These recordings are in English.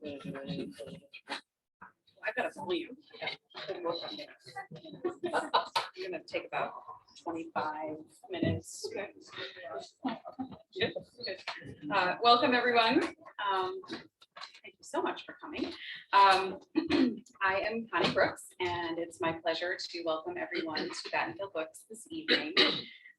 I've got a volume. I'm going to take about 25 minutes. Good. Good. Welcome, everyone. Thank you so much for coming. I am Connie Brooks, and it's my pleasure to welcome everyone to Battenfield Books this evening.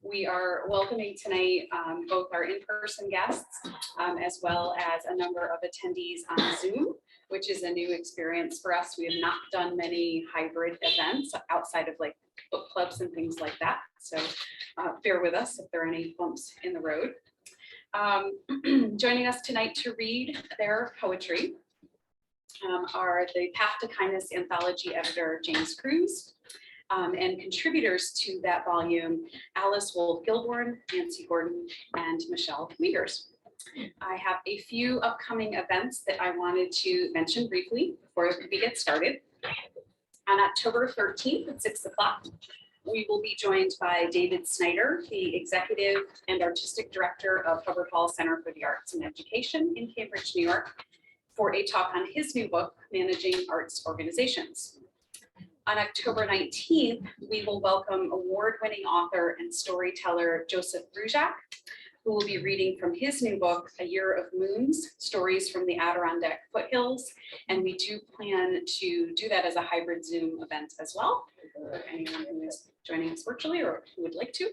We are welcoming tonight both our in-person guests as well as a number of attendees on Zoom, which is a new experience for us. We have not done many hybrid events outside of like book clubs and things like that. So bear with us if there are any bumps in the road. Joining us tonight to read their poetry are the Path to Kindness anthology editor, James Cruz, and contributors to that volume, Alice Wolf Gilborn, Nancy Gordon, and Michelle Wiegers. I have a few upcoming events that I wanted to mention briefly before we get started. On October 13th at 6 o'clock, we will be joined by David Snyder, the Executive and Artistic Director of Hubbard Hall Center for the Arts and Education in Cambridge, New York, for a talk on his new book, Managing Arts Organizations. On October 19th, we will welcome award-winning author and storyteller Joseph Brujak, who will be reading from his new book, A Year of Moons, Stories from the Adirondack Foothills. And we do plan to do that as a hybrid Zoom event as well, for anyone who is joining us virtually or who would like to.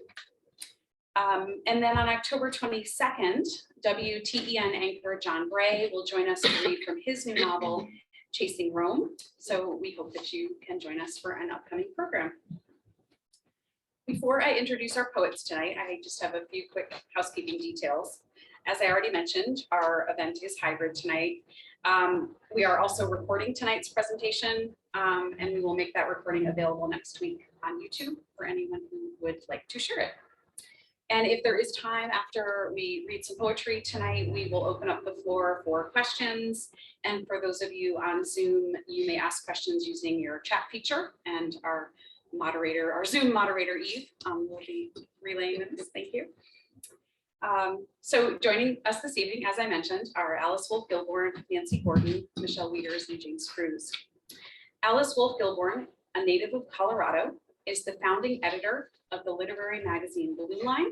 And then on October 22nd, WTEN anchor John Bray will join us to read from his new novel, Chasing Rome. So we hope that you can join us for an upcoming program. Before I introduce our poets tonight, I just have a few quick housekeeping details. As I already mentioned, our event is hybrid tonight. We are also recording tonight's presentation, and we will make that recording available next week on YouTube for anyone who would like to share it. And if there is time after we read some poetry tonight, we will open up the floor for questions. And for those of you on Zoom, you may ask questions using your chat feature, and our moderator, our Zoom moderator, Eve, will be relaying this. Thank you. So joining us this evening, as I mentioned, are Alice Wolf Gilborn, Nancy Gordon, Michelle Wiegers, and James Cruz. Alice Wolf Gilborn, a native of Colorado, is the founding editor of the literary magazine Blue Line,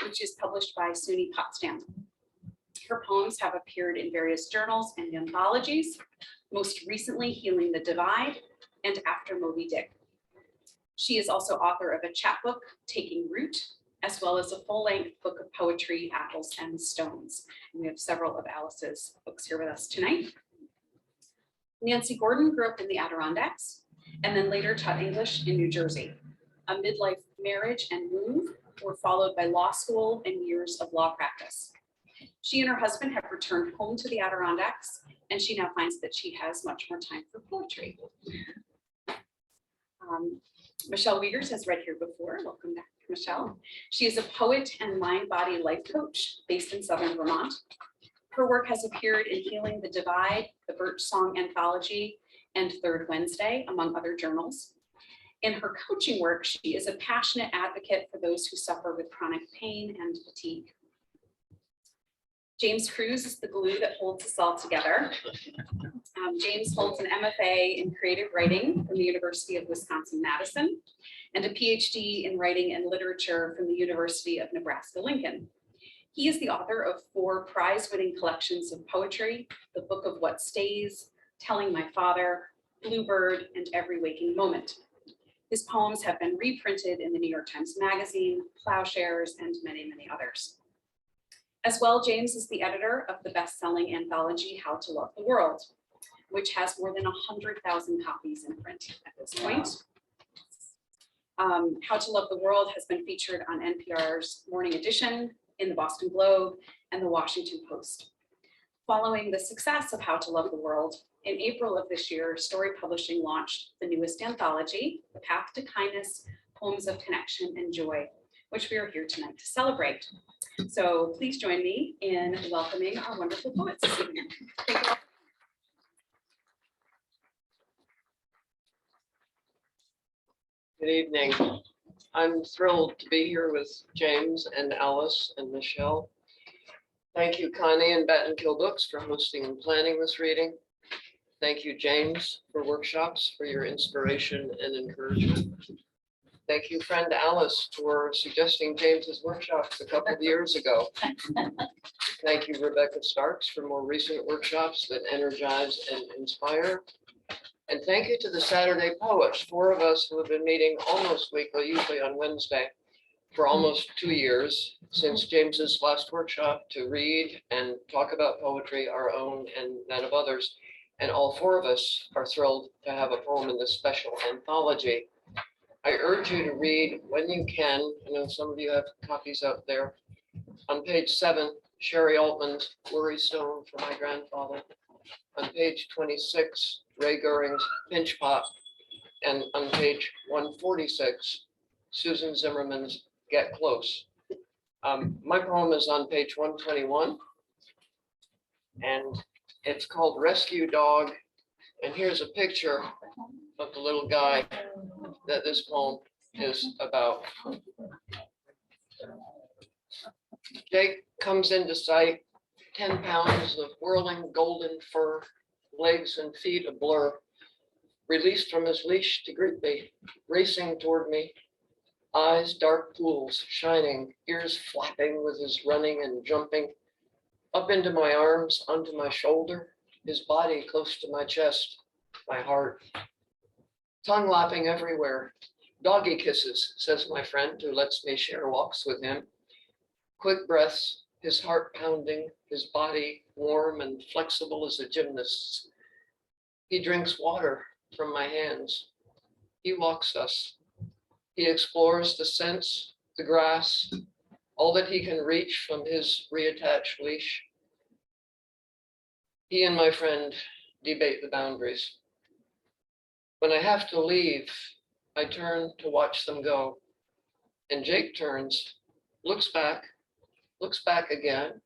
which is published by SUNY Potsdam. Her poems have appeared in various journals and anthologies, most recently Healing the Divide and After Moby Dick. She is also author of a chapbook, Taking Root, as well as a full-length book of poetry, Apples and Stones. And we have several of Alice's books here with us tonight. Nancy Gordon grew up in the Adirondacks and then later taught English in New Jersey. A midlife marriage and move were followed by law school and years of law practice. She and her husband have returned home to the Adirondacks, and she now finds that she has much more time for poetry. Michelle Wiegers has read here before. Welcome back, Michelle. She is a poet and mind-body life coach based in Southern Vermont. Her work has appeared in Healing the Divide, the Birch Song Anthology, and Third Wednesday, among other journals. In her coaching work, she is a passionate advocate for those who suffer with chronic pain and fatigue. James Cruz is the glue that holds us all together. James holds an MFA in creative writing from the University of Wisconsin-Madison and a PhD in writing and literature from the University of Nebraska-Lincoln. He is the author of 4 prize-winning collections of poetry, The Book of What Stays, Telling My Father, Bluebird, and Every Waking Moment. His poems have been reprinted in the New York Times Magazine, Plowshares, and many, many others. As well, James is the editor of the best-selling anthology, How to Love the World, which has more than 100,000 copies in print at this point. How to Love the World has been featured on NPR's Morning Edition, in the Boston Globe, and the Washington Post. Following the success of How to Love the World, in April of this year, Story Publishing launched the newest anthology, The Path to Kindness, Poems of Connection and Joy, which we are here tonight to celebrate. So please join me in welcoming our wonderful poets this evening. Thank you. Good evening. I'm thrilled to be here with James and Alice and Michelle. Thank you, Connie and Batten Kill Books for hosting and planning this reading. Thank you, James, for workshops, for your inspiration and encouragement. Thank you, friend Alice, for suggesting James's workshops a couple of years ago. Thank you, Rebecca Starks, for more recent workshops that energize and inspire. And thank you to the Saturday Poets, 4 of us who have been meeting almost weekly, usually on Wednesday, for almost 2 years since James's last workshop, to read and talk about poetry, our own and that of others. And all 4 of us are thrilled to have a poem in this special anthology. I urge you to read when you can. I know some of you have copies out there. On page 7, Sherry Altman's Worry Stone for My Grandfather. On page 26, Ray Goering's Pinch Pot. And on page 146, Susan Zimmerman's Get Close. My poem is on page 121. And it's called Rescue Dog. And here's a picture of the little guy that this poem is about. Jake comes into sight, 10 pounds of whirling golden fur, legs and feet a blur, released from his leash to greet me, racing toward me, eyes dark pools shining, ears flapping with his running and jumping, up into my arms, onto my shoulder, his body close to my chest, my heart. Tongue lapping everywhere. Doggy kisses, says my friend who lets me share walks with him. Quick breaths, his heart pounding, his body warm and flexible as a gymnast's. He drinks water from my hands. He walks us. He explores the scents, the grass, all that he can reach from his reattached leash. He and my friend debate the boundaries. When I have to leave, I turn to watch them go. And Jake turns, looks back again,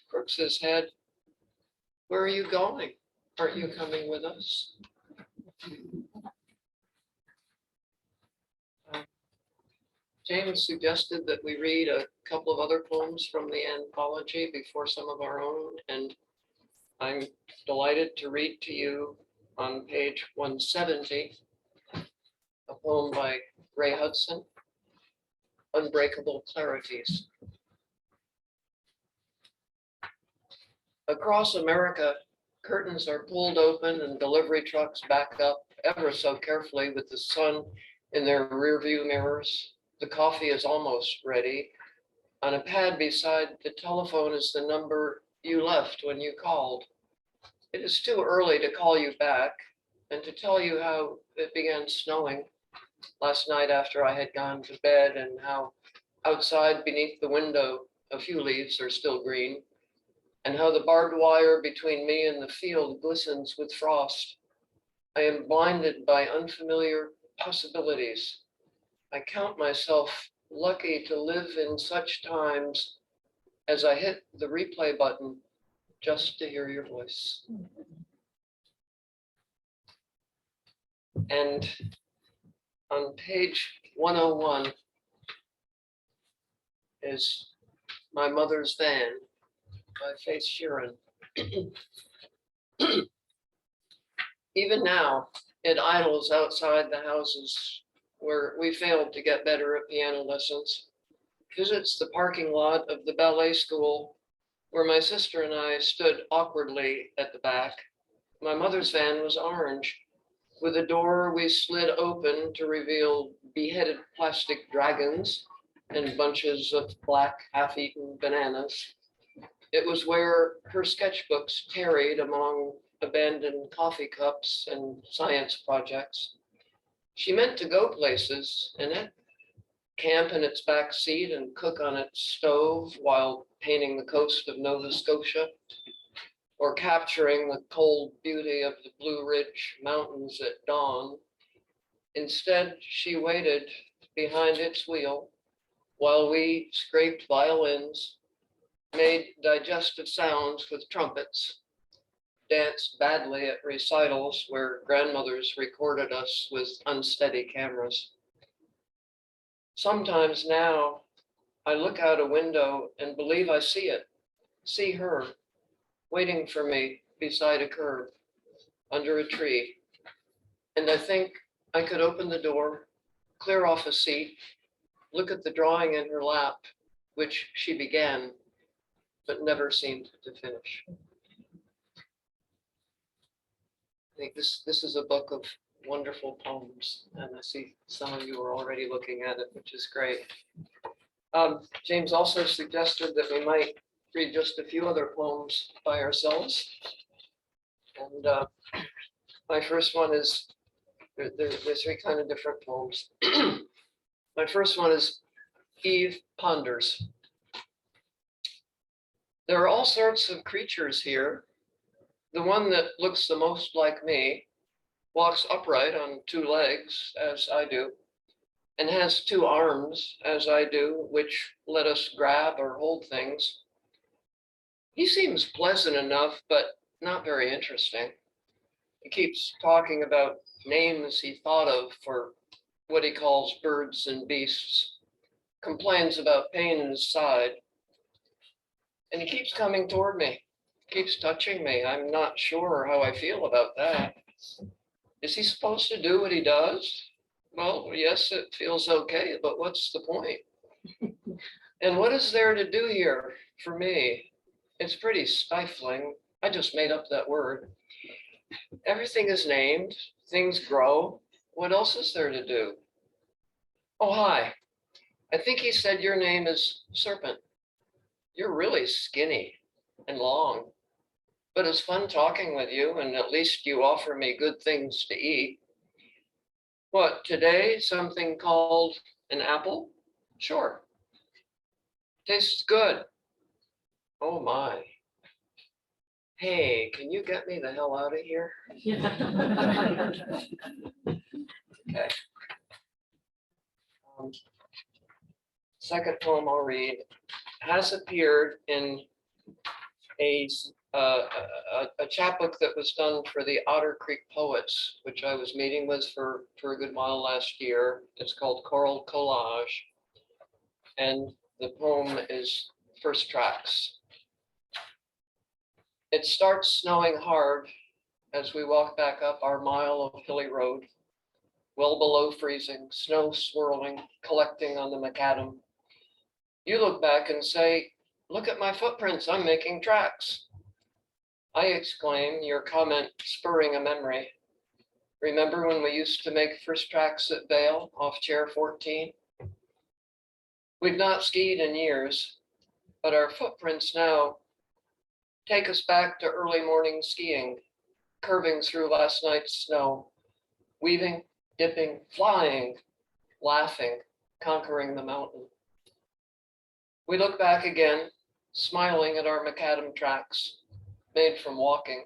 crooks his head. Where are you going? Aren't you coming with us? James suggested that we read a couple of other poems from the anthology before some of our own, and I'm delighted to read to you on page 170, a poem by Ray Hudson, Unbreakable Clarities. Across America, curtains are pulled open and delivery trucks back up ever so carefully with the sun in their rearview mirrors. The coffee is almost ready. On a pad beside the telephone is the number you left when you called. It is too early to call you back and to tell you how it began snowing last night after I had gone to bed, and how outside beneath the window a few leaves are still green, and how the barbed wire between me and the field glistens with frost. I am blinded by unfamiliar possibilities. I count myself lucky to live in such times as I hit the replay button just to hear your voice. And on page 101 is My Mother's Van by Faith Sheeran. Even now, it idles outside the houses where we failed to get better at piano lessons, visits the parking lot of the ballet school where my sister and I stood awkwardly at the back. My mother's van was orange, with a door we slid open to reveal beheaded plastic dragons and bunches of black half-eaten bananas. It was where her sketchbooks tarried among abandoned coffee cups and science projects. She meant to go places in it, camp in its back seat and cook on its stove while painting the coast of Nova Scotia, or capturing the cold beauty of the Blue Ridge Mountains at dawn. Instead, she waited behind its wheel while we scraped violins, made digestive sounds with trumpets, danced badly at recitals where grandmothers recorded us with unsteady cameras. Sometimes now I look out a window and believe I see it, see her waiting for me beside a curb under a tree. And I think I could open the door, clear off a seat, look at the drawing in her lap, which she began, but never seemed to finish. I think this is a book of wonderful poems, and I see some of you are already looking at it, which is great. James also suggested that we might read just a few other poems by ourselves. And my first one is, there's three kind of different poems. My first one is Eve Ponders. There are all sorts of creatures here. The one that looks the most like me walks upright on two legs, as I do, and has two arms, as I do, which let us grab or hold things. He seems pleasant enough, but not very interesting. He keeps talking about names he thought of for what he calls birds and beasts, complains about pain in his side, and he keeps coming toward me, keeps touching me. I'm not sure how I feel about that. Is he supposed to do what he does? Well, yes, it feels okay, but what's the point? And what is there to do here for me? It's pretty stifling. I just made up that word. Everything is named, things grow. What else is there to do? Oh, hi. I think he said your name is Serpent. You're really skinny and long, but it's fun talking with you, and at least you offer me good things to eat. What, today, something called an apple? Sure. Tastes good. Oh my. Hey, can you get me the hell out of here? Okay. Second poem I'll read has appeared in a chapbook that was done for the Otter Creek Poets, which I was meeting with for a good while last year. It's called Choral Collage. And the poem is First Tracks. It starts snowing hard as we walk back up our mile of hilly road, well below freezing, snow swirling, collecting on the macadam. You look back and say, look at my footprints, I'm making tracks. I exclaim, your comment spurring a memory. Remember when we used to make first tracks at Vale off Chair 14? We've not skied in years, but our footprints now take us back to early morning skiing, curving through last night's snow, weaving, dipping, flying, laughing, conquering the mountain. We look back again, smiling at our macadam tracks, made from walking,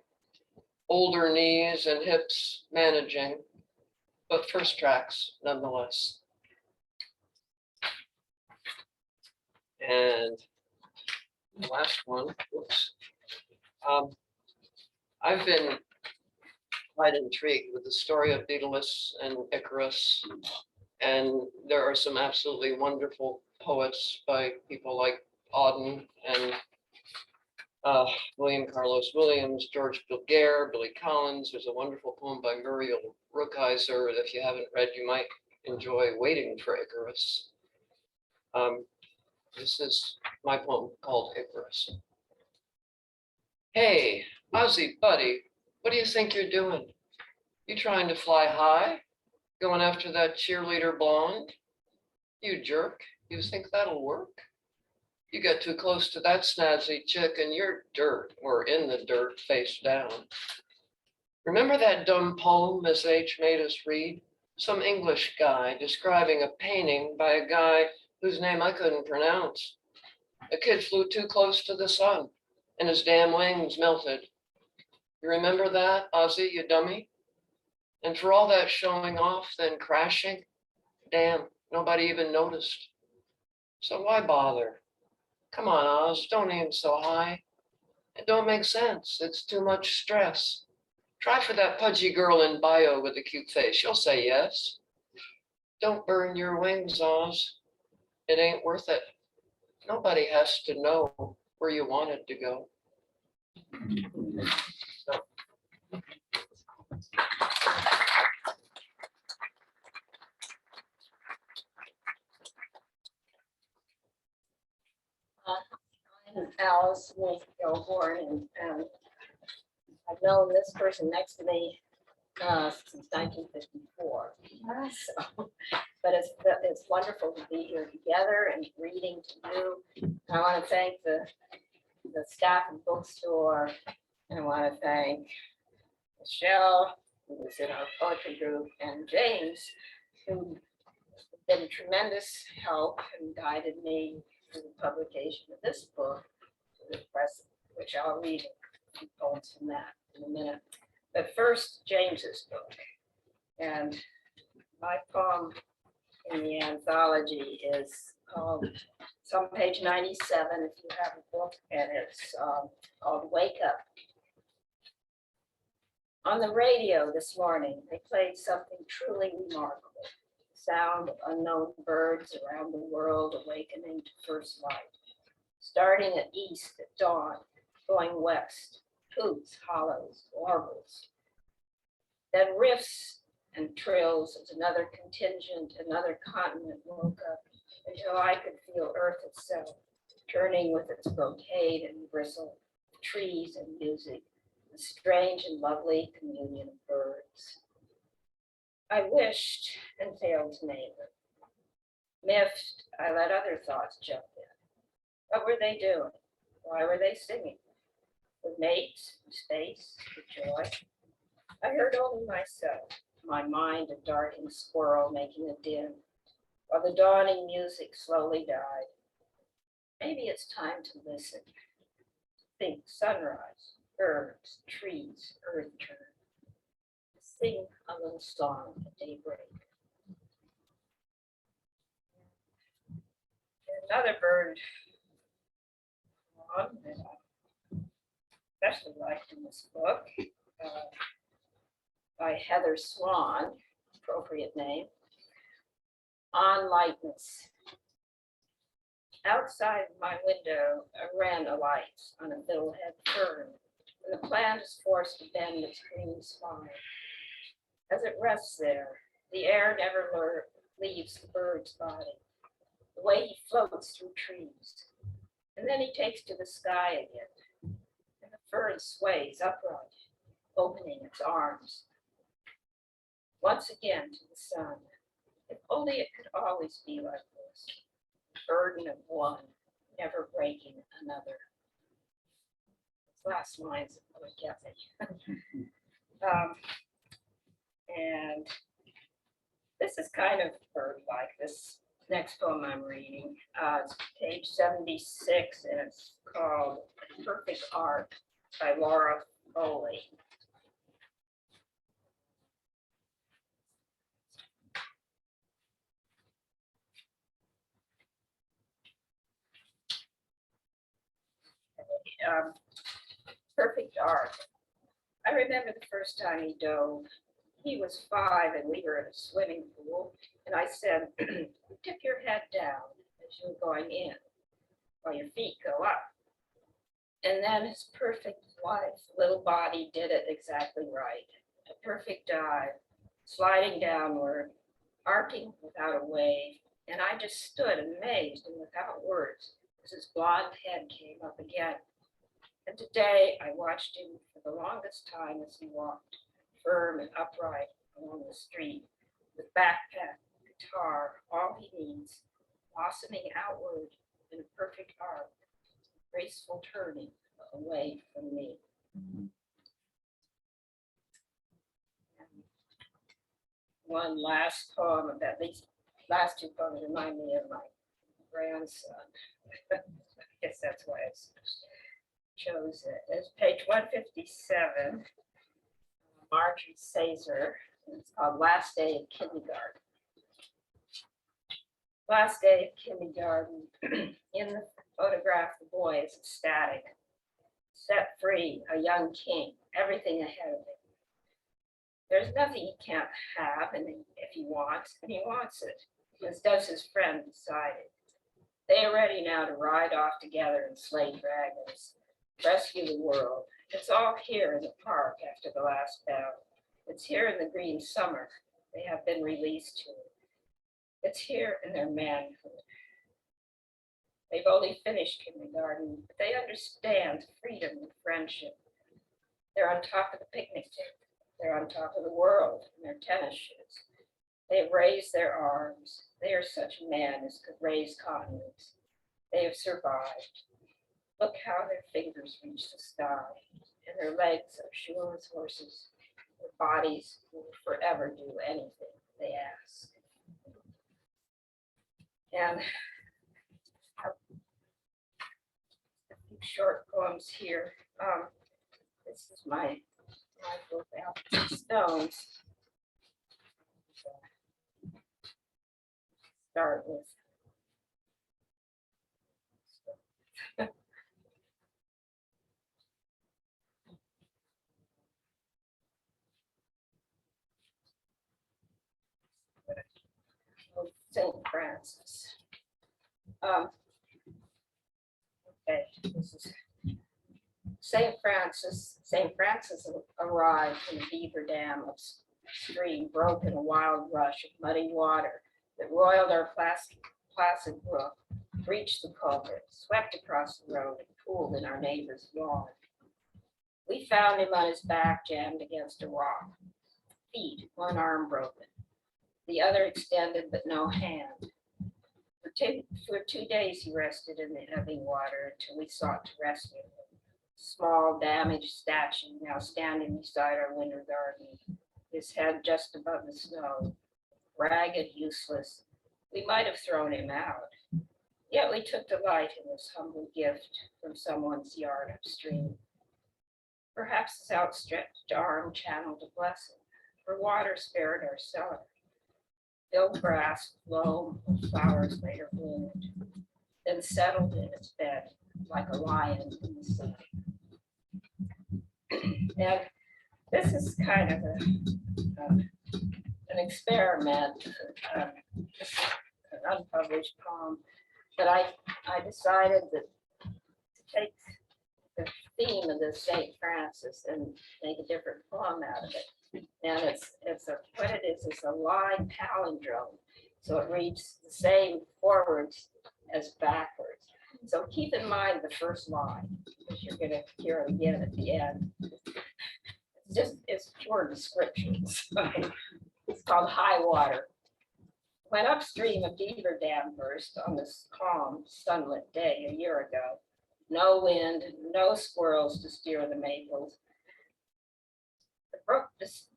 older knees and hips managing, but first tracks nonetheless. And the last one, whoops. I've been quite intrigued with the story of Daedalus and Icarus, and there are some absolutely wonderful poets by people like Auden and William Carlos Williams, George Bilger, Billy Collins. There's a wonderful poem by Muriel Rukeyser that if you haven't read, you might enjoy, Waiting for Icarus. This is my poem called Icarus. Hey, Ozzy, buddy, what do you think you're doing? You trying to fly high? Going after that cheerleader blonde? You jerk, you think that'll work? You get too close to that snazzy chick and you're dirt, or in the dirt, face down. Remember that dumb poem Miss H made us read? Some English guy describing a painting by a guy whose name I couldn't pronounce. A kid flew too close to the sun and his damn wings melted. You remember that, Ozzy, you dummy? And for all that showing off, then crashing, damn, nobody even noticed. So why bother? Come on, Oz, don't aim so high. It don't make sense, it's too much stress. Try for that pudgy girl in bio with a cute face, she'll say yes. Don't burn your wings, Oz. It ain't worth it. Nobody has to know where you want it to go. So, I'm Alice Wolf Gilborn, and I've known this person next to me since 1954. So, but it's wonderful to be here together and reading to you. I want to thank the staff and bookstore, and I want to thank Michelle, who was in our poetry group, and James, who been tremendous help and guided me through the publication of this book to the press, which I'll read a few poems from that in a minute. But first, James's book. And my poem in the anthology is called, it's on page 97 if you have a book, and it's called Wake Up. On the radio this morning, they played something truly remarkable. Sound of unknown birds around the world awakening to first light. Starting at east at dawn, going west, hoots, hollows, warbles. Then riffs and trills as another contingent, another continent woke up until I could feel Earth itself, turning with its brocade and bristle, trees and music, a strange and lovely communion of birds. I wished and failed to name it. Miffed, I let other thoughts jump in. What were they doing? Why were they singing? With mates, with space, with joy? I heard only myself, my mind a darting squirrel making a din, while the dawning music slowly died. Maybe it's time to listen. Think sunrise, birds, trees, earth turn. Sing a little song at daybreak. Another bird that I especially liked in this book by Heather Swan, appropriate name, On Lightness. Outside my window, a wren alights on a fiddlehead fern, and the plant is forced to bend its green spine. As it rests there, the air never leaves the bird's body, the way he floats through trees. And then he takes to the sky again, and the fern sways upright, opening its arms. Once again to the sun. If only it could always be like this. Burden of one, never breaking another. This last line's really get me. And this is kind of bird-like, this next poem I'm reading. It's page 76, and it's called Perfect Art by Laura Foley. Perfect art. I remember the first time he dove. He was 5 and we were in a swimming pool, and I said, tip your head down as you're going in while your feet go up. And then his perfect little body did it exactly right. A perfect dive, sliding downward, arcing without a wave, and I just stood amazed and without words as his blonde head came up again. And today I watched him for the longest time as he walked, firm and upright along the street, with backpack, guitar, all he needs, blossoming outward in a perfect arc, graceful turning away from me. One last poem, about these last 2 poems remind me of my grandson. I guess that's why I chose it. It's page 157, Marjorie Sazer, and it's called Last Day of Kindergarten. Last day of kindergarten, in the photograph, the boy is ecstatic, set free, a young king, everything ahead of him. There's nothing he can't have, and if he wants, and he wants it, as does his friend beside it. They are ready now to ride off together and slay dragons, rescue the world. It's all here in the park after the last battle. It's here in the green summer they have been released to. It's here in their manhood. They've only finished kindergarten, but they understand freedom and friendship. They're on top of the picnic table. They're on top of the world in their tennis shoes. They have raised their arms. They are such men as could raise continents. They have survived. Look how their fingers reach the sky, and their legs are sure as horses. Their bodies will forever do anything they ask. And a few short poems here. This is my book, Apples and Stones. Start with St. Francis. Okay, this is St. Francis. St. Francis arrived in the beaver dam upstream, broke in a wild rush of muddy water that roiled our placid brook, breached the culvert, swept across the road, and pooled in our neighbor's lawn. We found him on his back, jammed against a rock, feet, one arm broken, the other extended but no hand. For 2 days he rested in the ebbing water until we sought to rescue him. Small damaged statue now standing beside our winter garden, his head just above the snow, ragged, useless. We might have thrown him out, yet we took delight in this humble gift from someone's yard upstream. Perhaps his outstretched arm channeled a blessing, for water spared our cellar. Filled grass, loam, flowers later bloomed, then settled in its bed like a lion in the sun. And this is kind of an experiment, an unpublished poem, but I decided that to take the theme of the St. Francis and make a different poem out of it. And what it is a line palindrome. So it reads the same forwards as backwards. So keep in mind the first line, because you're going to hear it again at the end. It's pure description. It's called High Water. When upstream a beaver dam burst on this calm, sunlit day a year ago, no wind, no squirrels to steer the maples. The brook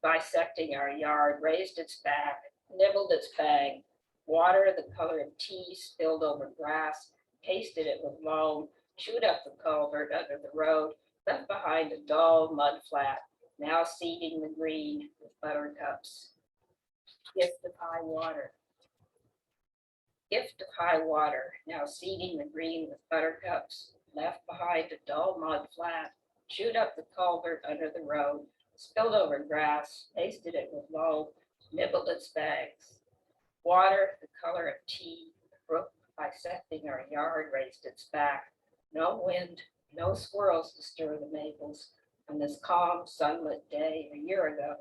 bisecting our yard raised its back, nibbled its bag, water the color of tea spilled over grass, pasted it with loam, chewed up the culvert under the road, left behind a dull mud flat, now seeding the green with buttercups. Gift of high water. Gift of high water, now seeding the green with buttercups, left behind a dull mud flat, chewed up the culvert under the road, spilled over grass, pasted it with loam, nibbled its bags. Water, the color of tea, the brook bisecting our yard raised its back. No wind, no squirrels to stir the maples on this calm, sunlit day a year ago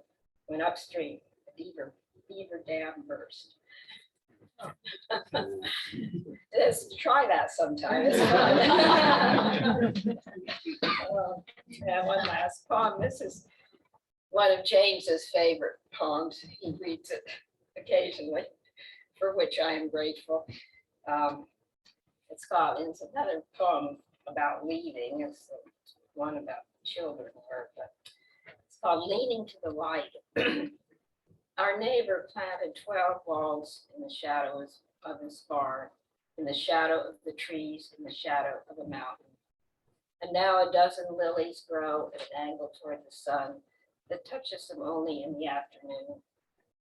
when upstream the beaver dam burst. Just try that sometime. It's fun. And one last poem. This is one of James's favorite poems. He reads it occasionally, for which I am grateful. It's another poem about leaving. It's one about children work, but it's called Leaning to the Light. Our neighbor planted 12 logs in the shadows of his barn, in the shadow of the trees, in the shadow of a mountain. And now a dozen lilies grow at an angle toward the sun that touches them only in the afternoon.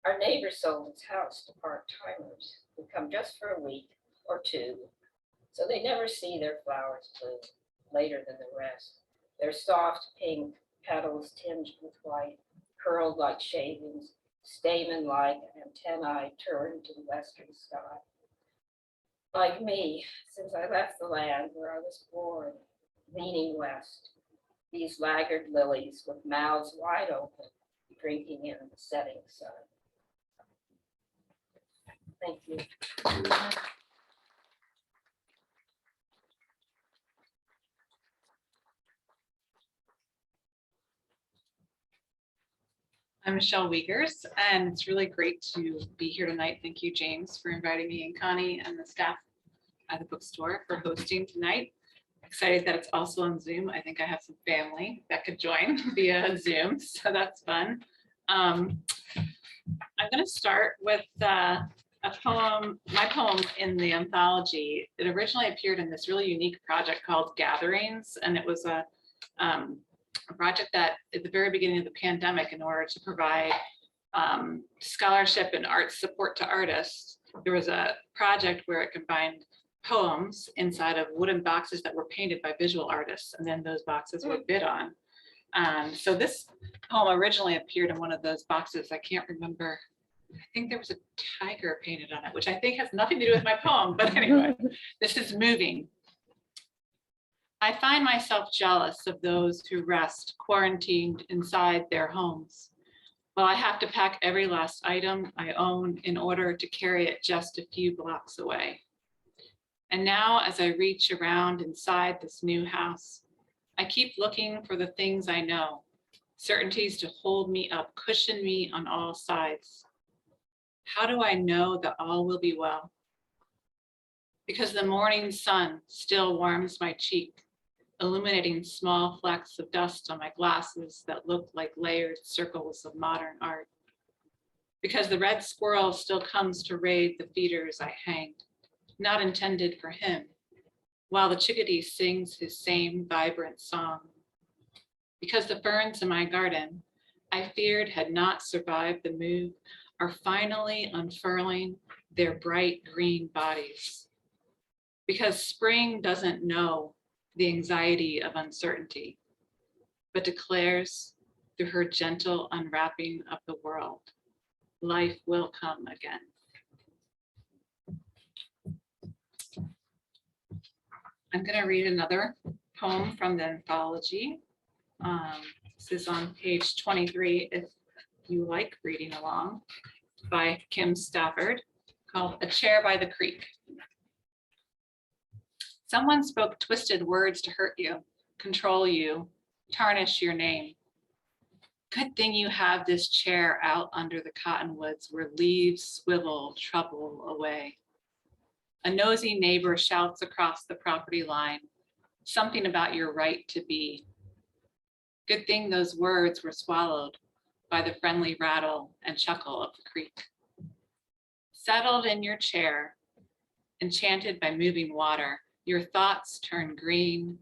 Our neighbor sold his house to part-timers who come just for a week or two, so they never see their flowers bloom later than the rest. Their soft pink petals tinged with white, curled like shavings, stamen-like, antennae turned to the western sky. Like me, since I left the land where I was born, leaning west, these laggard lilies with mouths wide open, drinking in the setting sun. Thank you. I'm Michelle Wiegers, and it's really great to be here tonight. Thank you, James, for inviting me, and Connie and the staff at the bookstore for hosting tonight. Excited that it's also on Zoom. I think I have some family that could join via Zoom, so that's fun. I'm going to start with a poem, my poem in the anthology. It originally appeared in this really unique project called Gatherings, and it was a project that at the very beginning of the pandemic, in order to provide scholarship and art support to artists, there was a project where it combined poems inside of wooden boxes that were painted by visual artists, and then those boxes were bid on. So this poem originally appeared in one of those boxes. I can't remember. I think there was a tiger painted on it, which I think has nothing to do with my poem, but anyway, this is moving. I find myself jealous of those who rest quarantined inside their homes, while I have to pack every last item I own in order to carry it just a few blocks away. And now, as I reach around inside this new house, I keep looking for the things I know, certainties to hold me up, cushion me on all sides. How do I know that all will be well? Because the morning sun still warms my cheek, illuminating small flecks of dust on my glasses that look like layered circles of modern art. Because the red squirrel still comes to raid the feeders I hanged, not intended for him, while the chickadee sings his same vibrant song. Because the ferns in my garden, I feared had not survived the move, are finally unfurling their bright green bodies. Because spring doesn't know the anxiety of uncertainty, but declares through her gentle unwrapping of the world, life will come again. I'm going to read another poem from the anthology. This is on page 23, if you like reading along, by Kim Stafford, called A Chair by the Creek. Someone spoke twisted words to hurt you, control you, tarnish your name. Good thing you have this chair out under the cottonwoods where leaves swivel trouble away. A nosy neighbor shouts across the property line, something about your right to be. Good thing those words were swallowed by the friendly rattle and chuckle of the creek. Settled in your chair, enchanted by moving water, your thoughts turn green,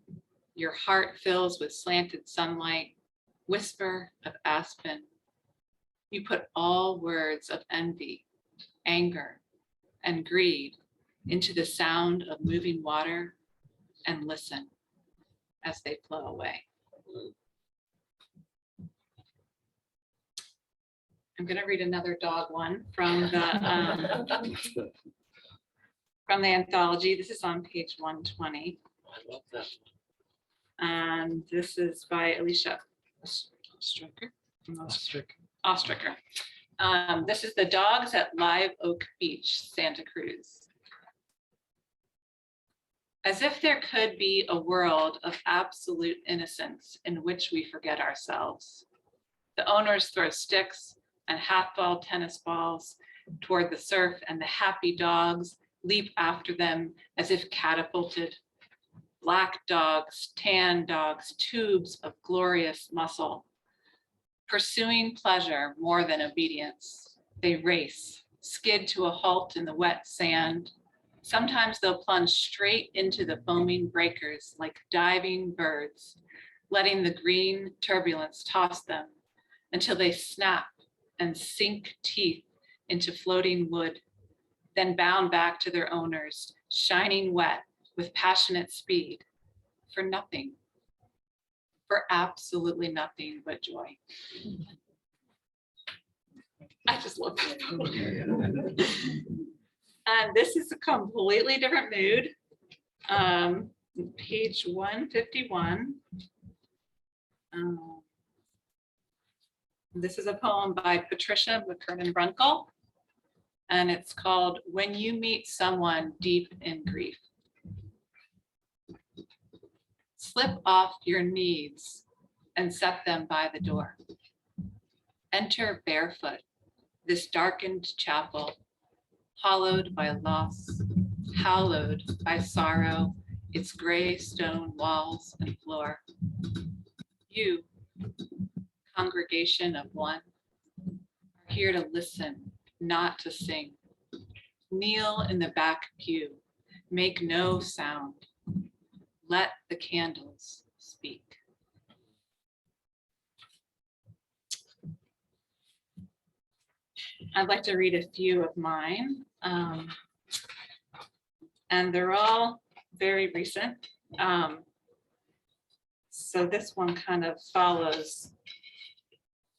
your heart fills with slanted sunlight, whisper of aspen. You put all words of envy, anger, and greed into the sound of moving water and listen as they flow away. I'm going to read another dog one from the anthology. This is on page 120. I love that. And this is by Alicia Ostricker. This is The Dogs at Live Oak Beach, Santa Cruz. As if there could be a world of absolute innocence in which we forget ourselves. The owners throw sticks and half-ball tennis balls toward the surf, and the happy dogs leap after them as if catapulted. Black dogs, tan dogs, tubes of glorious muscle. Pursuing pleasure more than obedience, they race, skid to a halt in the wet sand. Sometimes they'll plunge straight into the foaming breakers like diving birds, letting the green turbulence toss them until they snap and sink teeth into floating wood, then bound back to their owners, shining wet with passionate speed, for nothing, for absolutely nothing but joy. I just love that. And this is a completely different mood. Page 151. This is a poem by Patricia McKernan-Brunkel, and it's called When You Meet Someone Deep in Grief. Slip off your needs and set them by the door. Enter barefoot this darkened chapel, hollowed by loss, hallowed by sorrow, its gray stone walls and floor. You, congregation of one, are here to listen, not to sing. Kneel in the back pew, make no sound. Let the candles speak. I'd like to read a few of mine, and they're all very recent. So this one kind of follows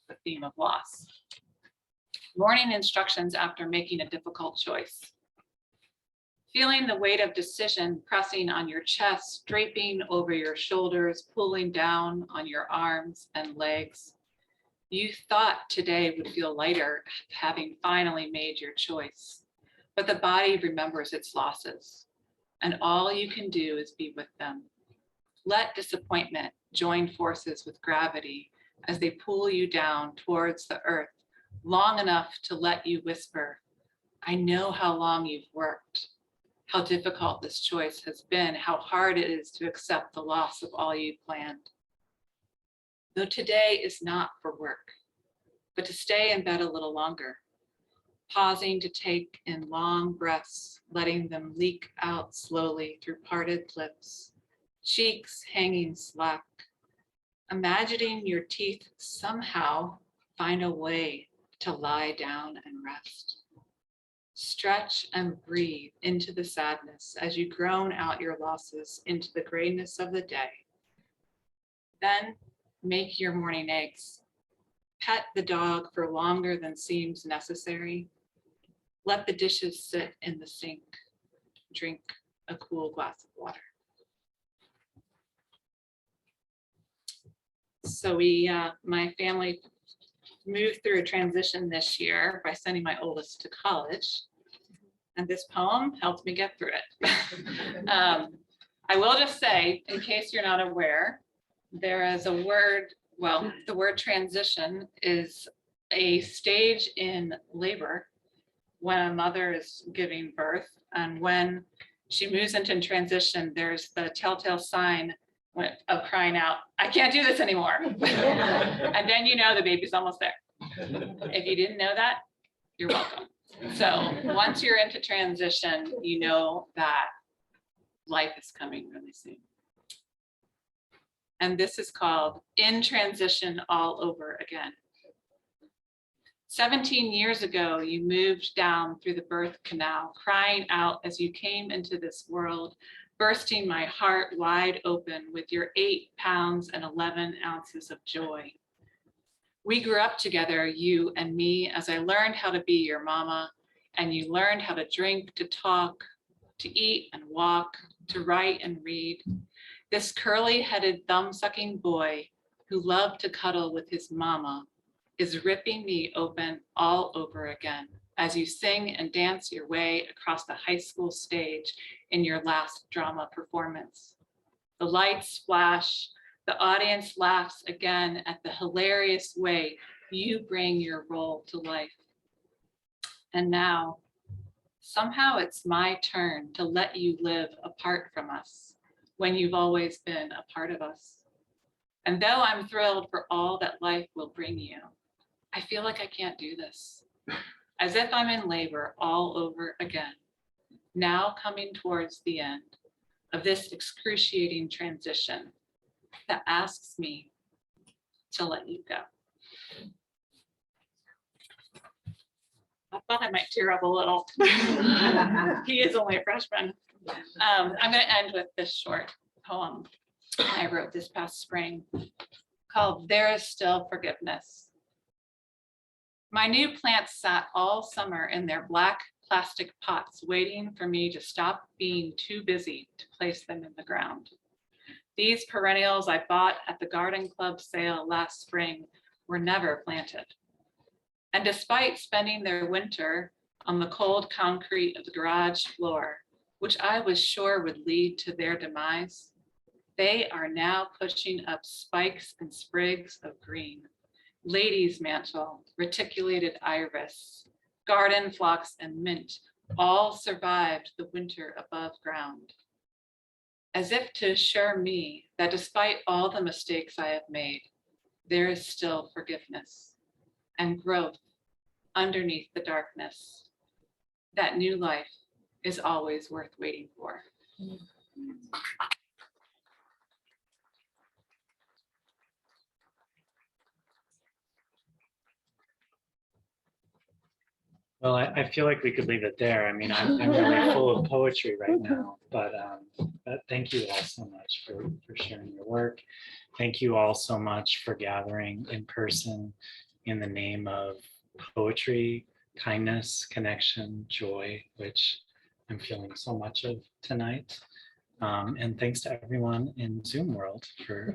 the theme of loss. Morning instructions after making a difficult choice. Feeling the weight of decision pressing on your chest, draping over your shoulders, pulling down on your arms and legs. You thought today would feel lighter, having finally made your choice. But the body remembers its losses, and all you can do is be with them. Let disappointment join forces with gravity as they pull you down towards the earth, long enough to let you whisper, I know how long you've worked, how difficult this choice has been, how hard it is to accept the loss of all you planned. Though today is not for work, but to stay in bed a little longer, pausing to take in long breaths, letting them leak out slowly through parted lips, cheeks hanging slack, imagining your teeth somehow find a way to lie down and rest. Stretch and breathe into the sadness as you groan out your losses into the grayness of the day. Then make your morning eggs. Pet the dog for longer than seems necessary. Let the dishes sit in the sink. Drink a cool glass of water. So my family moved through a transition this year by sending my oldest to college. And this poem helped me get through it. I will just say, in case you're not aware, there is a word, well, the word transition is a stage in labor when a mother is giving birth. And when she moves into transition, there's the telltale sign of crying out, I can't do this anymore. And then you know the baby's almost there. If you didn't know that, you're welcome. So once you're into transition, you know that life is coming really soon. And this is called In Transition All Over Again. 17 years ago, you moved down through the birth canal, crying out as you came into this world, bursting my heart wide open with your 8 pounds and 11 ounces of joy. We grew up together, you and me, as I learned how to be your mama, and you learned how to drink, to talk, to eat and walk, to write and read. This curly-headed, thumb-sucking boy who loved to cuddle with his mama is ripping me open all over again as you sing and dance your way across the high school stage in your last drama performance. The lights flash, the audience laughs again at the hilarious way you bring your role to life. And now, somehow it's my turn to let you live apart from us when you've always been a part of us. And though I'm thrilled for all that life will bring you, I feel like I can't do this. As if I'm in labor all over again, now coming towards the end of this excruciating transition that asks me to let you go. I thought I might tear up a little. He is only a freshman. I'm going to end with this short poem I wrote this past spring called There Is Still Forgiveness. My new plants sat all summer in their black plastic pots waiting for me to stop being too busy to place them in the ground. These perennials I bought at the garden club sale last spring were never planted. And despite spending their winter on the cold concrete of the garage floor, which I was sure would lead to their demise, they are now pushing up spikes and sprigs of green, lady's mantle, reticulated iris, garden phlox, and mint all survived the winter above ground. As if to assure me that despite all the mistakes I have made, there is still forgiveness and growth underneath the darkness. That new life is always worth waiting for. Well, I feel like we could leave it there. I mean, I'm really full of poetry right now, but thank you all so much for sharing your work. Thank you all so much for gathering in person in the name of poetry, kindness, connection, joy, which I'm feeling so much of tonight. And thanks to everyone in Zoom world for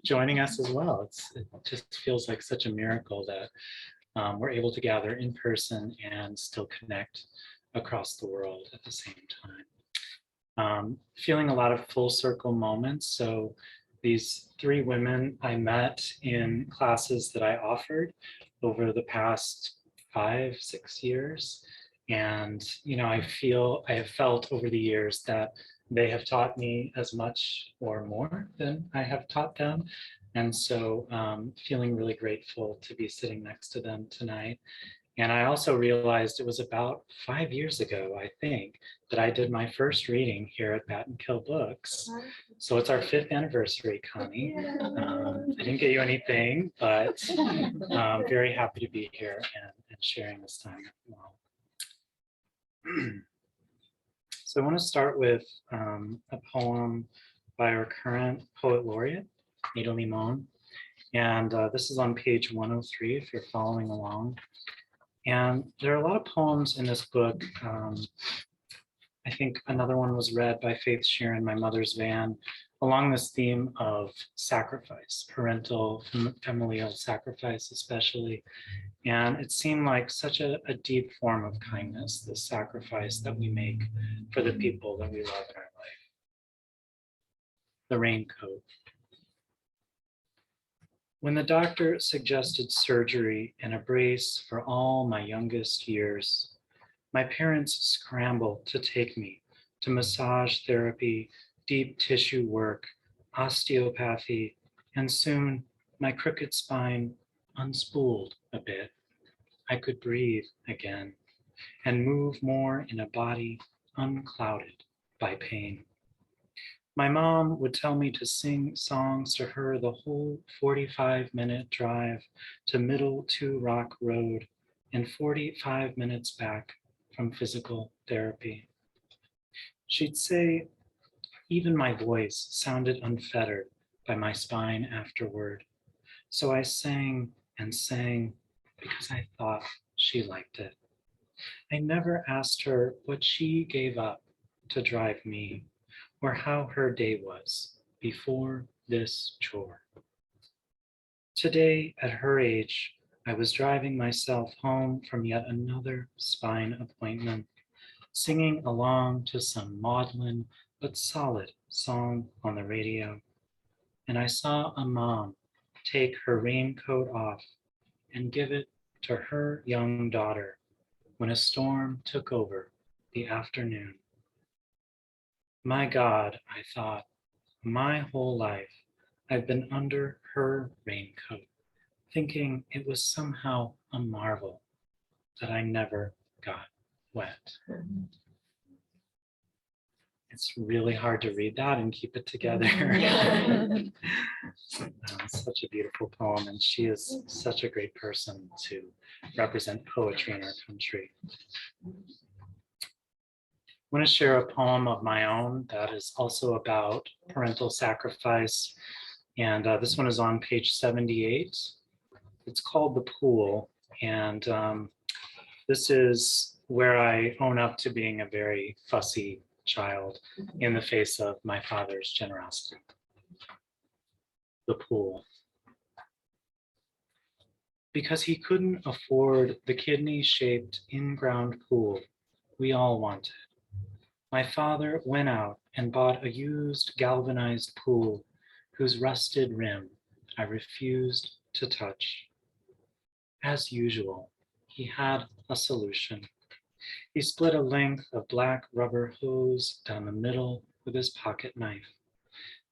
joining us as well. It just feels like such a miracle that we're able to gather in person and still connect across the world at the same time. Feeling a lot of full circle moments. So these three women I met in classes that I offered over the past 5-6 years. And, you know, I have felt over the years that they have taught me as much or more than I have taught them. And so feeling really grateful to be sitting next to them tonight. And I also realized it was about 5 years ago, I think, that I did my first reading here at Bat and Kill Books. So it's our 5th anniversary, Connie. I didn't get you anything, but I'm very happy to be here and sharing this time with you all. So I want to start with a poem by our current poet laureate, Ada Limón. And this is on page 103 if you're following along. And there are a lot of poems in this book. I think another one was read by Faith Sheeran, My Mother's Van, along this theme of sacrifice, parental, familial sacrifice especially. And it seemed like such a deep form of kindness, the sacrifice that we make for the people that we love in our life. The raincoat. When the doctor suggested surgery and a brace for all my youngest years, my parents scrambled to take me to massage therapy, deep tissue work, osteopathy, and soon my crooked spine unspooled a bit. I could breathe again and move more in a body unclouded by pain. My mom would tell me to sing songs to her the whole 45-minute drive to Middle 2 Rock Road and 45 minutes back from physical therapy. She'd say even my voice sounded unfettered by my spine afterward. So I sang and sang because I thought she liked it. I never asked her what she gave up to drive me, or how her day was before this chore. Today, at her age, I was driving myself home from yet another spine appointment, singing along to some maudlin but solid song on the radio. And I saw a mom take her raincoat off and give it to her young daughter when a storm took over the afternoon. My God, I thought, my whole life I've been under her raincoat, thinking it was somehow a marvel that I never got wet. It's really hard to read that and keep it together. Such a beautiful poem, and she is such a great person to represent poetry in our country. I want to share a poem of my own that is also about parental sacrifice. And this one is on page 78. It's called The Pool. And this is where I own up to being a very fussy child in the face of my father's generosity. The pool. Because he couldn't afford the kidney-shaped in-ground pool we all wanted, my father went out and bought a used galvanized pool whose rusted rim I refused to touch. As usual, he had a solution. He split a length of black rubber hose down the middle with his pocket knife,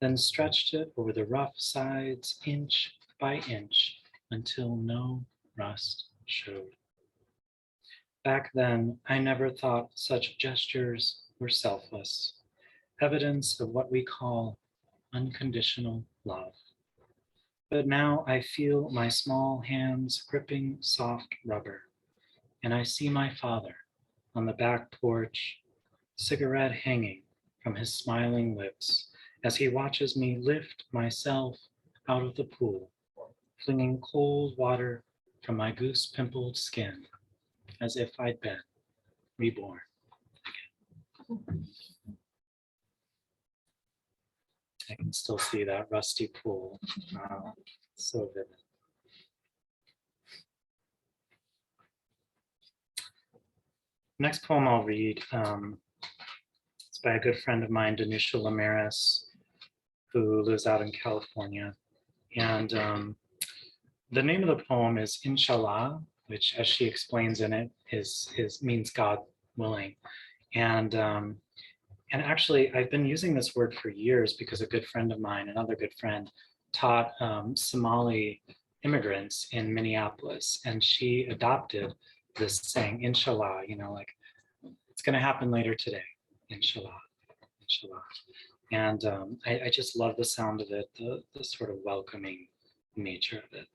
then stretched it over the rough sides inch by inch until no rust showed. Back then, I never thought such gestures were selfless, evidence of what we call unconditional love. But now I feel my small hands gripping soft rubber, and I see my father on the back porch, cigarette hanging from his smiling lips as he watches me lift myself out of the pool, flinging cold water from my goose-pimpled skin as if I'd been reborn. I can still see that rusty pool. Wow, so vivid. Next poem I'll read, it's by a good friend of mine, Danusha Laméris, who lives out in California. And the name of the poem is Inshallah, which, as she explains in it, means God willing. And actually, I've been using this word for years because a good friend of mine, another good friend, taught Somali immigrants in Minneapolis, and she adopted this saying, Inshallah, like it's going to happen later today, Inshallah, Inshallah. And I just love the sound of it, the sort of welcoming nature of it.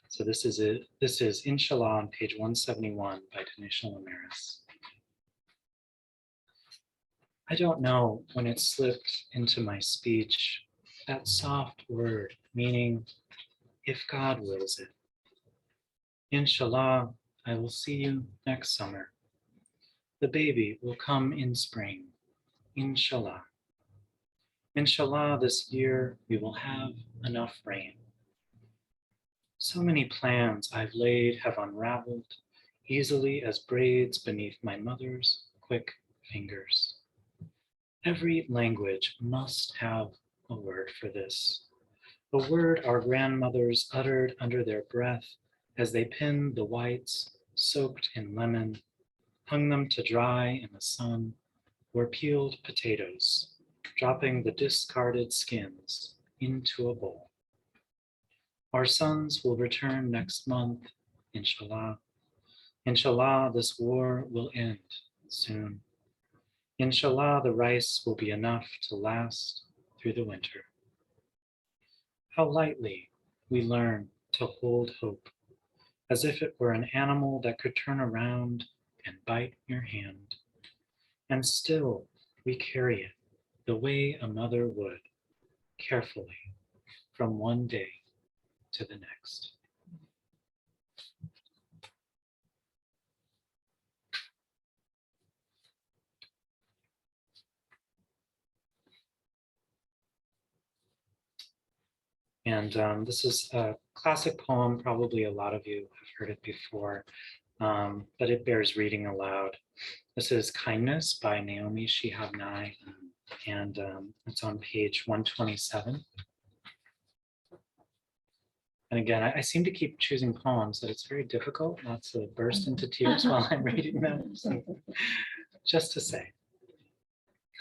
So this is Inshallah on page 171 by Danusha Laméris. I don't know when it slipped into my speech, that soft word meaning if God wills it. Inshallah, I will see you next summer. The baby will come in spring, Inshallah. Inshallah, this year we will have enough rain. So many plans I've laid have unraveled easily as braids beneath my mother's quick fingers. Every language must have a word for this, a word our grandmothers uttered under their breath as they pinned the whites soaked in lemon, hung them to dry in the sun, or peeled potatoes, dropping the discarded skins into a bowl. Our sons will return next month, Inshallah. Inshallah, this war will end soon. Inshallah, the rice will be enough to last through the winter. How lightly we learn to hold hope, as if it were an animal that could turn around and bite your hand. And still we carry it the way a mother would, carefully, from one day to the next. And this is a classic poem. Probably a lot of you have heard it before, but it bears reading aloud. This is Kindness by Naomi Shihab Nye, and it's on page 127. And again, I seem to keep choosing poems that it's very difficult not to burst into tears while I'm reading them. So just to say,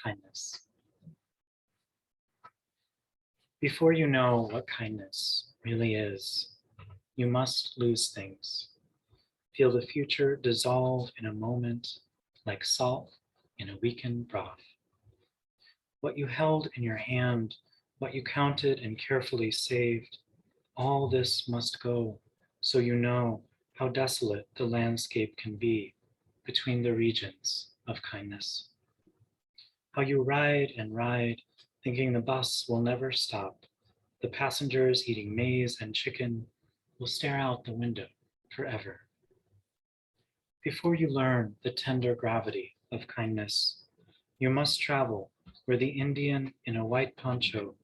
kindness. Before you know what kindness really is, you must lose things. Feel the future dissolve in a moment like salt in a weakened broth. What you held in your hand, what you counted and carefully saved, all this must go so you know how desolate the landscape can be between the regions of kindness. How you ride and ride, thinking the bus will never stop. The passengers eating maize and chicken will stare out the window forever. Before you learn the tender gravity of kindness, you must travel where the Indian in a white poncho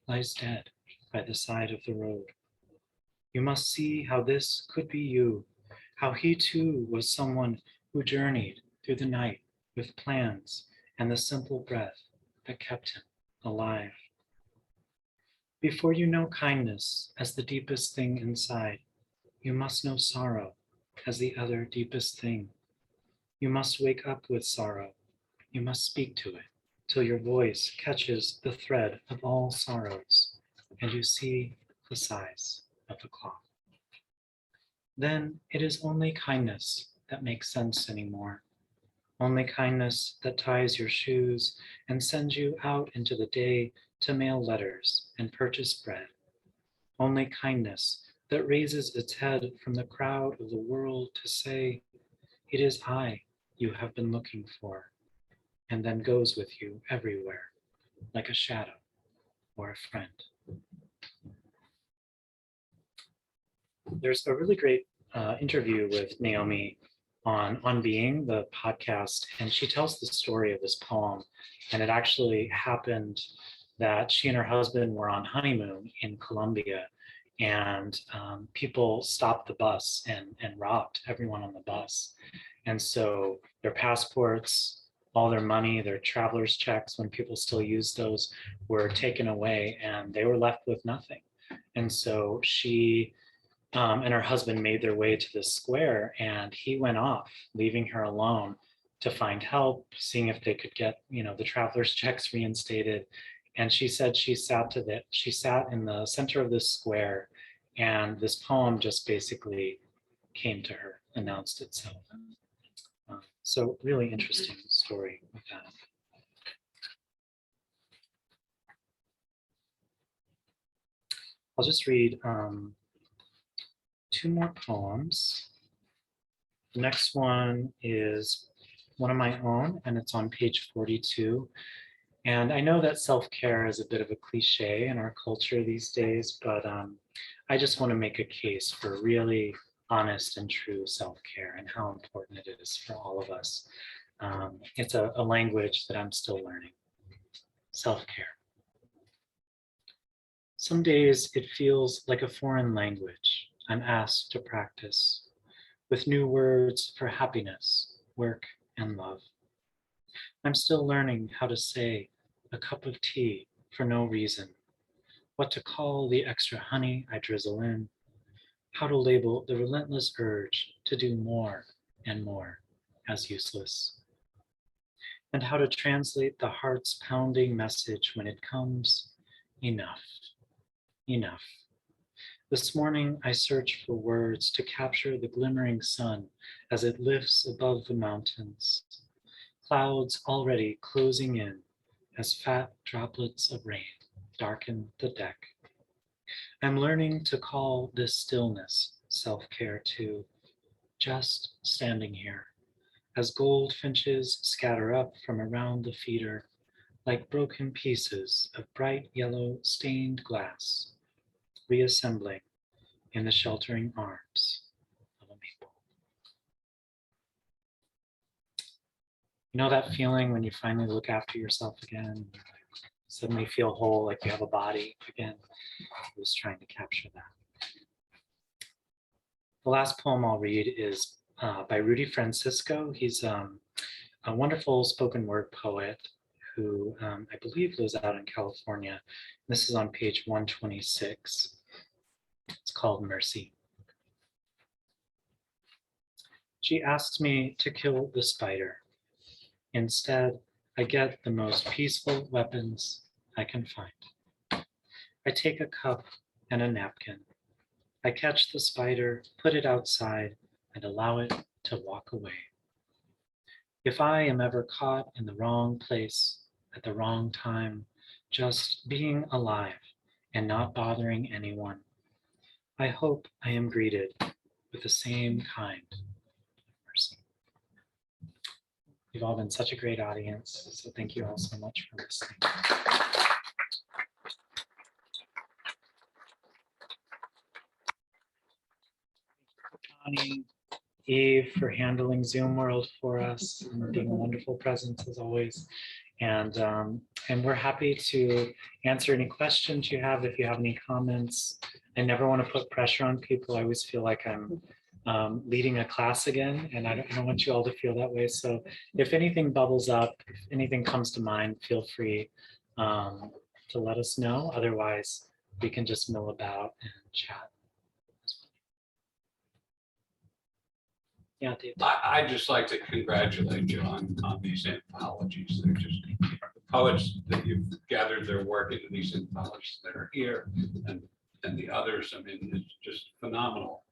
lies dead by the side of the road. You must see how this could be you, how he too was someone who journeyed through the night with plans and the simple breath that kept him alive. Before you know kindness as the deepest thing inside, you must know sorrow as the other deepest thing. You must wake up with sorrow. You must speak to it till your voice catches the thread of all sorrows and you see the size of the cloth. Then it is only kindness that makes sense anymore. Only kindness that ties your shoes and sends you out into the day to mail letters and purchase bread. Only kindness that raises its head from the crowd of the world to say, "It is I you have been looking for," and then goes with you everywhere, like a shadow or a friend. There's a really great interview with Naomi on Being, the podcast, and she tells the story of this poem. And it actually happened that she and her husband were on honeymoon in Colombia, and people stopped the bus and robbed everyone on the bus. And so their passports, all their money, their traveler's checks, when people still use those, were taken away and they were left with nothing. And so she and her husband made their way to this square, and he went off, leaving her alone to find help, seeing if they could get, the traveler's checks reinstated. And she said she sat in the center of this square, and this poem just basically came to her, announced itself. So really interesting story with that. I'll just read two more poems. The next one is one of my own, and it's on page 42. And I know that self-care is a bit of a cliche in our culture these days, but I just want to make a case for really honest and true self-care and how important it is for all of us. It's a language that I'm still learning. Self-care. Some days it feels like a foreign language I'm asked to practice, with new words for happiness, work, and love. I'm still learning how to say a cup of tea for no reason, what to call the extra honey I drizzle in, how to label the relentless urge to do more and more as useless, and how to translate the heart's pounding message when it comes, enough, enough. This morning, I searched for words to capture the glimmering sun as it lifts above the mountains, clouds already closing in as fat droplets of rain darken the deck. I'm learning to call this stillness self-care too, just standing here as goldfinches scatter up from around the feeder like broken pieces of bright yellow stained glass, reassembling in the sheltering arms of a maple. You know that feeling when you finally look after yourself again, and you suddenly feel whole, like you have a body again? I was trying to capture that. The last poem I'll read is by Rudy Francisco. He's a wonderful spoken word poet who I believe lives out in California. This is on page 126. It's called Mercy. She asks me to kill the spider. Instead, I get the most peaceful weapons I can find. I take a cup and a napkin. I catch the spider, put it outside, and allow it to walk away. If I am ever caught in the wrong place at the wrong time, just being alive and not bothering anyone, I hope I am greeted with the same kind of mercy. You've all been such a great audience, so thank you all so much for listening. Connie, Eve for handling Zoom World for us and being a wonderful presence as always. And we're happy to answer any questions you have. If you have any comments, I never want to put pressure on people. I always feel like I'm leading a class again, and I don't want you all to feel that way. So if anything bubbles up, if anything comes to mind, feel free to let us know. Otherwise, we can just mill about and chat. Yeah, Dave. I'd just like to congratulate you on these anthologies. They're just the poets that you've gathered their work into these anthologies that are here, and the others. I mean, it's just phenomenal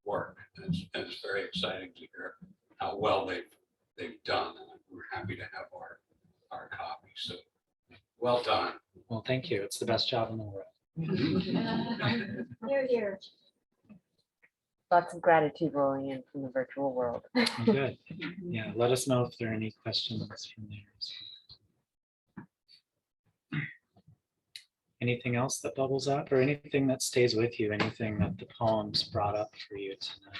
work. And it's very exciting to hear how well they've done. And we're happy to have our copy. So well done. Well, thank you. It's the best job in the world. Here, here. Lots of gratitude rolling in from the virtual world. Good. Yeah, let us know if there are any questions from there. Anything else that bubbles up or anything that stays with you, anything that the poems brought up for you tonight?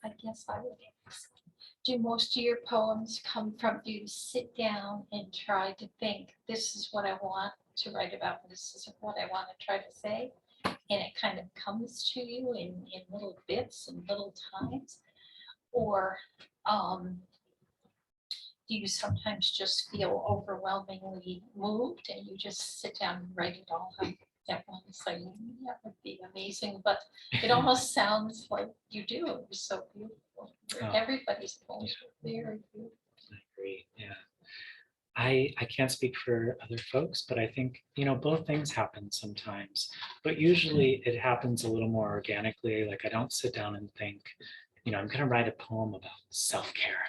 I guess I would ask, do most of your poems come from you sit down and try to think, this is what I want to write about, this is what I want to try to say, and it kind of comes to you in little bits and little times? Or do you sometimes just feel overwhelmingly moved and you just sit down and write it all out at once? Like, that would be amazing, but it almost sounds like you do. It was so beautiful. Oh. Everybody's poems were very beautiful. I agree. Yeah. I can't speak for other folks, but I think, both things happen sometimes, but usually it happens a little more organically. Like I don't sit down and think, I'm going to write a poem about self-care,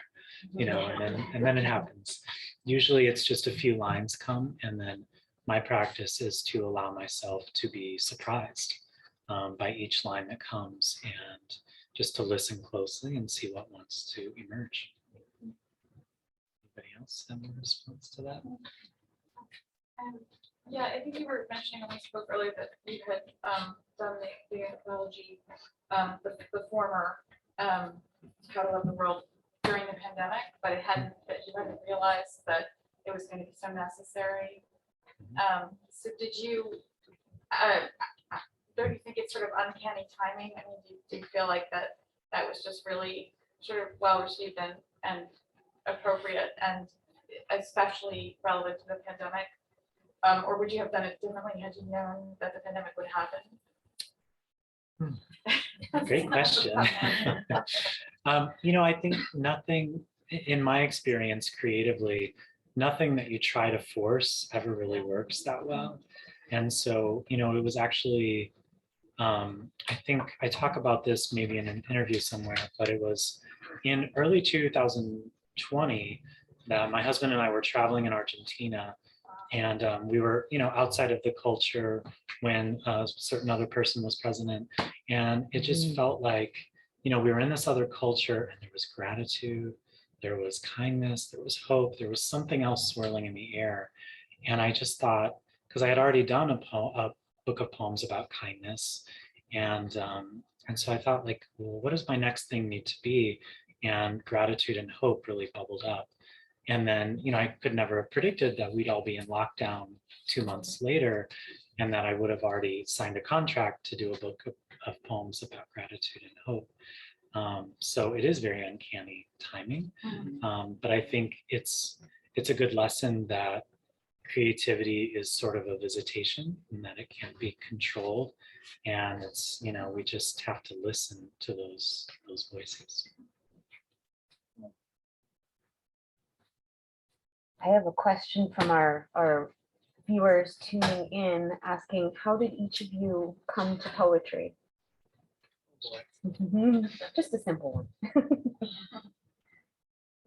and then it happens. Usually it's just a few lines come, and then my practice is to allow myself to be surprised by each line that comes, and just to listen closely and see what wants to emerge. Anybody else have a response to that? Yeah, I think you were mentioning when we spoke earlier that you had done the anthology, the former How to Love the World during the pandemic, but that you hadn't realized that it was going to be so necessary. So did you, don't you think it's sort of uncanny timing? I mean, do you feel like that was just really sort of well received and appropriate, and especially relevant to the pandemic? Or would you have done it differently had you known that the pandemic would happen? Great question. I think nothing, in my experience creatively, nothing that you try to force ever really works that well. And so, it was actually, I think I talk about this maybe in an interview somewhere, but it was in early 2020 that my husband and I were traveling in Argentina. And we were, outside of the culture when a certain other person was president. And it just felt like, we were in this other culture, and there was gratitude, there was kindness, there was hope, there was something else swirling in the air. And I just thought, because I had already done a book of poems about kindness. And so I thought, like, well, what does my next thing need to be? And gratitude and hope really bubbled up. And then, I could never have predicted that we'd all be in lockdown 2 months later, and that I would have already signed a contract to do a book of poems about gratitude and hope. So it is very uncanny timing. But I think it's a good lesson that creativity is sort of a visitation, and that it can't be controlled. And it's, we just have to listen to those voices. I have a question from our viewers tuning in, asking, how did each of you come to poetry? Just a simple one.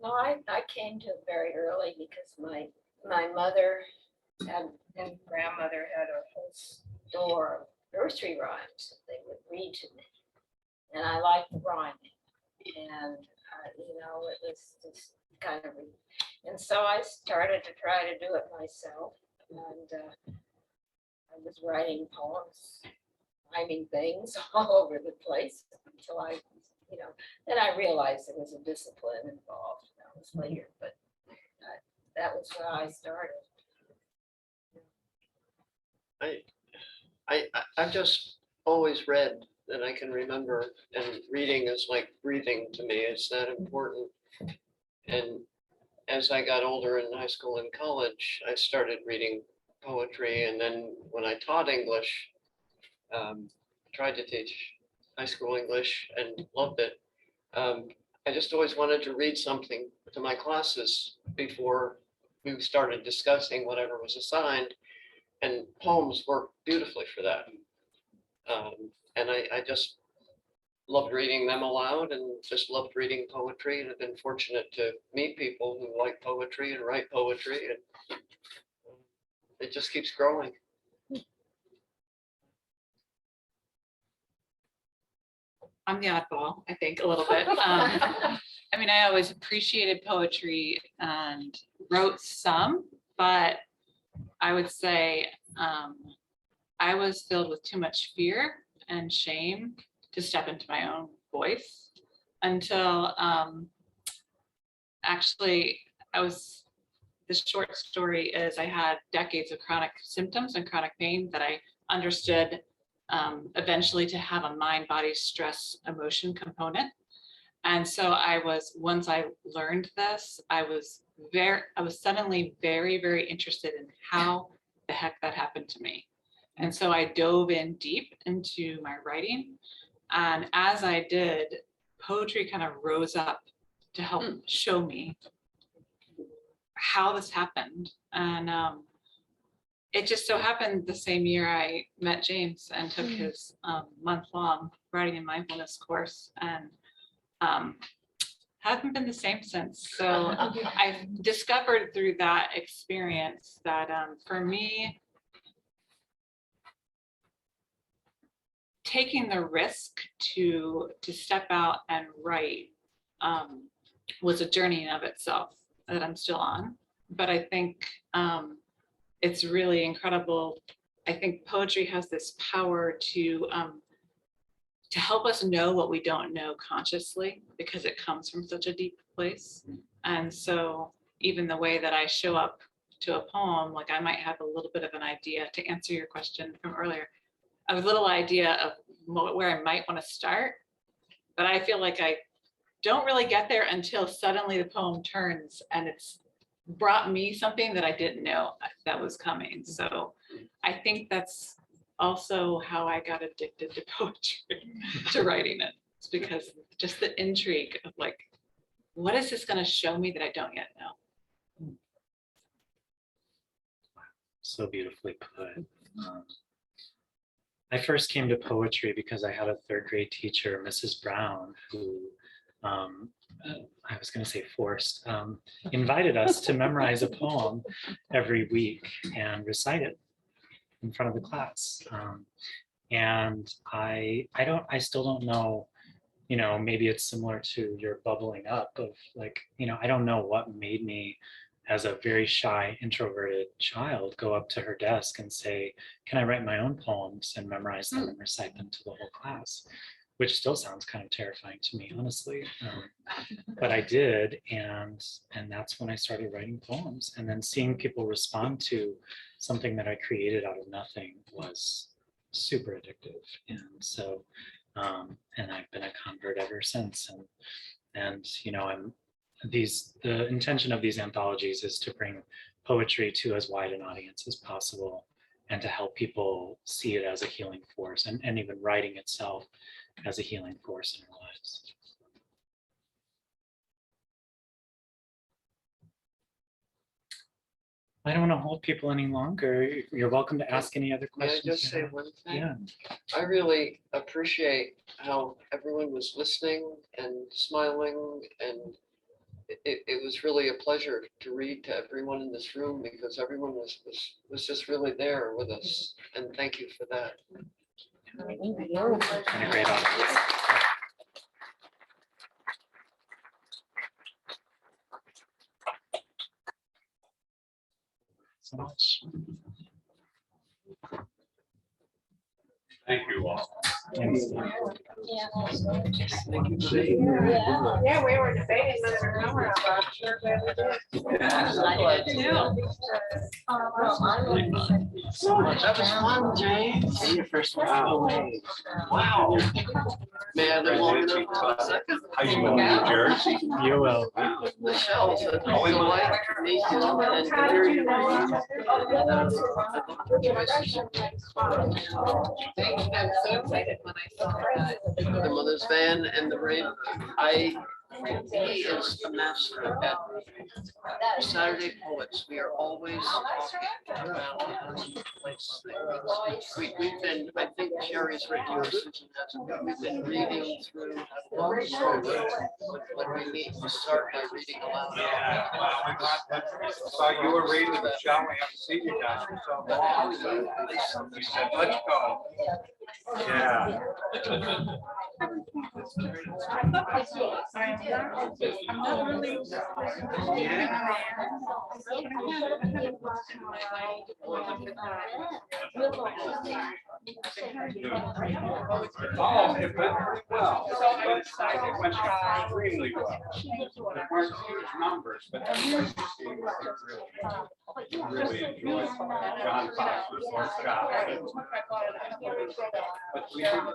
No, I came to it very early because my mother and grandmother had a whole store of nursery rhymes that they would read to me. And I liked the rhyming. And, it was just kind of, and so I started to try to do it myself. And I was writing poems, finding things all over the place until I, then I realized there was a discipline involved. That was later, but that was where I started. I've just always read that I can remember, and reading is like breathing to me. It's that important. And as I got older in high school and college, I started reading poetry. And then when I taught English, tried to teach high school English and loved it. I just always wanted to read something to my classes before we started discussing whatever was assigned. And poems work beautifully for that. And I just loved reading them aloud and just loved reading poetry, and have been fortunate to meet people who like poetry and write poetry, and it just keeps growing. I'm the oddball, I think, a little bit. I mean, I always appreciated poetry and wrote some, but I would say I was filled with too much fear and shame to step into my own voice until actually the short story is I had decades of chronic symptoms and chronic pain that I understood eventually to have a mind, body, stress, emotion component. And so once I learned this, I was suddenly very, very interested in how the heck that happened to me. And so I dove in deep into my writing. And as I did, poetry kind of rose up to help show me how this happened. And it just so happened the same year I met James and took his month-long writing and mindfulness course, and haven't been the same since. So I've discovered through that experience that for me, taking the risk to step out and write was a journey in of itself that I'm still on. But I think it's really incredible. I think poetry has this power to help us know what we don't know consciously, because it comes from such a deep place. And so even the way that I show up to a poem, like I might have a little bit of an idea, to answer your question from earlier, a little idea of where I might want to start, but I feel like I don't really get there until suddenly the poem turns and it's brought me something that I didn't know that was coming. So I think that's also how I got addicted to poetry, to writing it. It's because just the intrigue of like, what is this going to show me that I don't yet know? So beautifully put. I first came to poetry because I had a third grade teacher, Mrs. Brown, who I was going to say forced, invited us to memorize a poem every week and recite it in front of the class. And I still don't know, maybe it's similar to your bubbling up of like, I don't know what made me, as a very shy, introverted child, go up to her desk and say, can I write my own poems and memorize them and recite them to the whole class? Which still sounds kind of terrifying to me, honestly. But I did, and that's when I started writing poems. And then seeing people respond to something that I created out of nothing was super addictive. And so, and I've been a convert ever since. And the intention of these anthologies is to bring poetry to as wide an audience as possible, and to help people see it as a healing force, and even writing itself as a healing force in our lives. I don't want to hold people any longer. You're welcome to ask any other May I questions. just say one thing? Yeah. I really appreciate how everyone was listening and smiling, and it was really a pleasure to read to everyone in this room, because everyone was just really there with us, and thank you for that. And a great audience. So much. Thank you all. Thanks. Thank you, Steve. Yeah, we were debating whether to come or not, but I'm sure glad we did. I did too. That was fun, James. Your first one. Wow. May I live long enough to a second? High school in New Jersey. You will. Michelle said, "Oh, you like me too, and here you are." I'm so excited when I saw that. The mother's van and the rain. He is a master at Saturday Poets. We are always talking about places. We've been, I think Sherry's written yours, Susan has. We've been reading through. When we meet, we start by reading aloud. Yeah, well, we saw you were reading Michelle. We haven't seen you guys for so long. So we said, let's go. Yeah. I'm not really. Oh, it went pretty well. It went extremely well. There weren't huge numbers, but really enjoyed John Fox's workshop. But we